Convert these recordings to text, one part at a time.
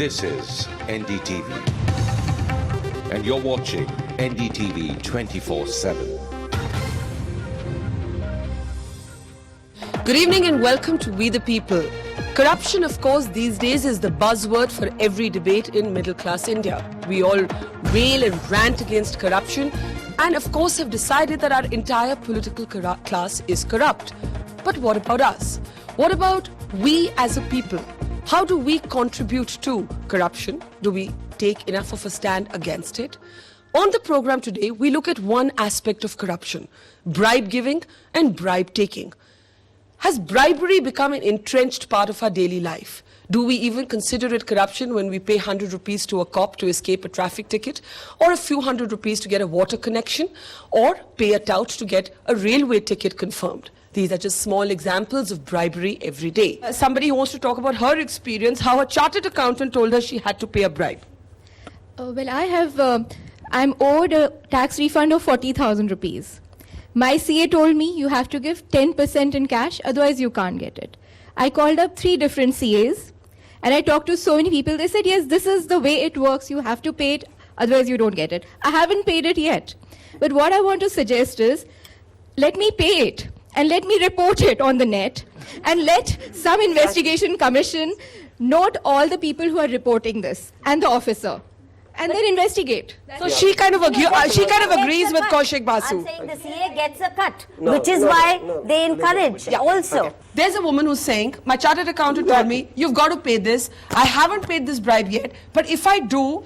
This is NDTV, and you're watching NDTV 24/7. Good evening and welcome to We the People. Corruption, of course, these days is the buzzword for every debate in middle-class India. We all rail and rant against corruption and, of course, have decided that our entire political class is corrupt. But what about us? What about we as a people? How do we contribute to corruption? Do we take enough of a stand against it? On the program today, we look at one aspect of corruption: bribe giving and bribe taking. Has bribery become an entrenched part of our daily life? Do we even consider it corruption when we pay 100 rupees to a cop to escape a traffic ticket, or a few hundred rupees to get a water connection, or pay a tout to get a railway ticket confirmed? These are just small examples of bribery every day. Somebody who wants to talk about her experience, how a chartered accountant told her she had to pay a bribe. I'm owed a tax refund of 40,000 rupees. My CA told me you have to give 10% in cash, otherwise you can't get it. I called up 3 different CAs and I talked to so many people. They said, yes, this is the way it works. You have to pay it, otherwise you don't get it. I haven't paid it yet. But what I want to suggest is, let me pay it and let me report it on the net and let some investigation commission note all the people who are reporting this and the officer, and then investigate. So she kind of agrees with Kaushik Basu. I'm saying the CA gets a cut, which is why they encourage also. Okay. There's a woman who's saying, my chartered accountant told me, you've got to pay this. I haven't paid this bribe yet, but if I do,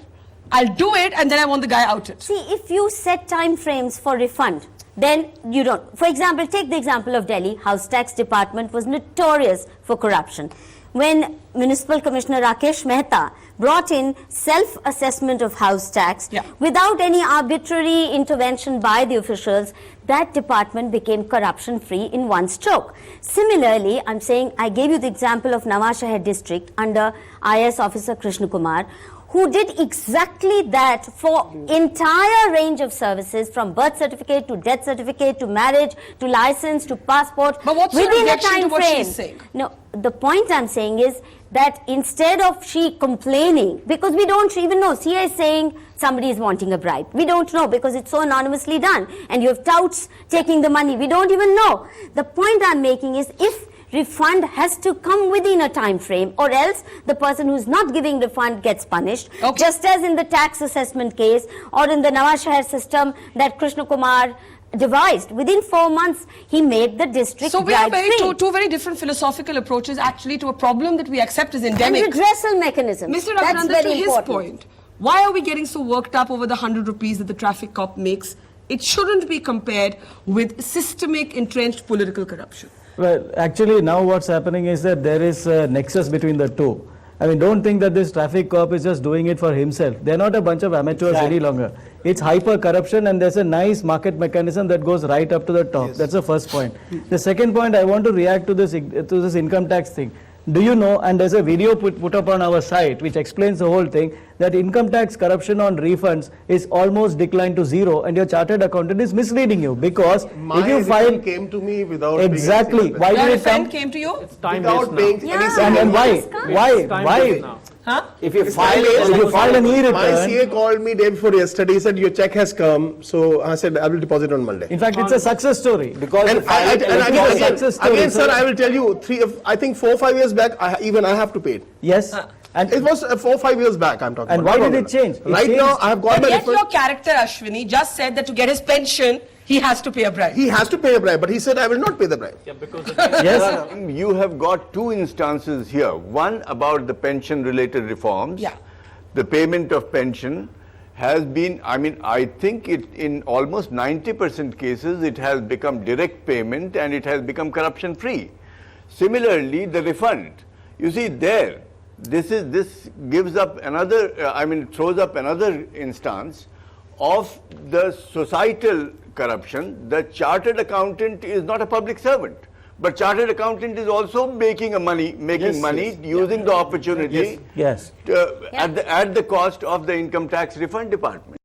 I'll do it and then I want the guy outed. See, if you set time frames for refund, then you don't. For example, take the example of Delhi. House Tax Department was notorious for corruption. When Municipal Commissioner Rakesh Mehta brought in self-assessment of house tax without any arbitrary intervention by the officials, that department became corruption-free in one stroke. Similarly, I'm saying, I gave you the example of Nawaz Shahar district under IS officer Krishna Kumar, who did exactly that for entire range of services, from birth certificate to death certificate to marriage to license to passport, but what's your reaction to what she's saying? No, the point I'm saying is that instead of she complaining, because we don't even know, CA is saying somebody is wanting a bribe. We don't know because it's so anonymously done. And you have touts taking the money. We don't even know. The point I'm making is, if refund has to come within a time frame, or else the person who's not giving refund gets punished, just as in the tax assessment case or in the Nawaz Shahar system that Krishna Kumar devised. Within 4 months, he made the district So we have two very different philosophical approaches actually to a problem that we accept as endemic. And redressal mechanism. Mr. Raghurandan, to his point, why are we getting so worked up over the 100 rupees that the traffic cop makes? It shouldn't be compared with systemic, entrenched political corruption. Well, actually now what's happening is that there is a nexus between the two. I mean, don't think that this traffic cop is just doing it for himself. They're not a bunch of amateurs any longer. It's hyper corruption, and there's a nice market mechanism that goes right up to the top. That's the first point. The second point, I want to react to this income tax thing. Do you know, and there's a video put up on our site which explains the whole thing, that income tax corruption on refunds is almost declined to 0, and your chartered accountant is misleading you, because if you file came to me without exactly paying, why did Your it come? friend came to you? without paying any And why? Huh? If you file an e-return, my CA called me day before yesterday. He said your check has come, so I said I will deposit on Monday. in fact, it's a success story, because And again, sir, I so- will tell you, I think 4 or 5 years back, I have to pay it. yes, and It was 4 or 5 years back. I'm talking. And about. why did it change? It Right changed. now, I have got But my yet refund. your character, Ashwini, just said that to get his pension, he has to pay a bribe. He has to pay a bribe, but he said I will not pay the bribe. yes, You have got 2 instances here. One about the pension-related reforms. Yeah. The payment of pension has been, I think in almost 90% cases, it has become direct payment and it has become corruption-free. Similarly, the refund. You see, this gives up another, throws up another instance of the societal corruption. The chartered accountant is not a public servant, but chartered accountant is also making money using the opportunity yes. at the cost of the income tax refund department.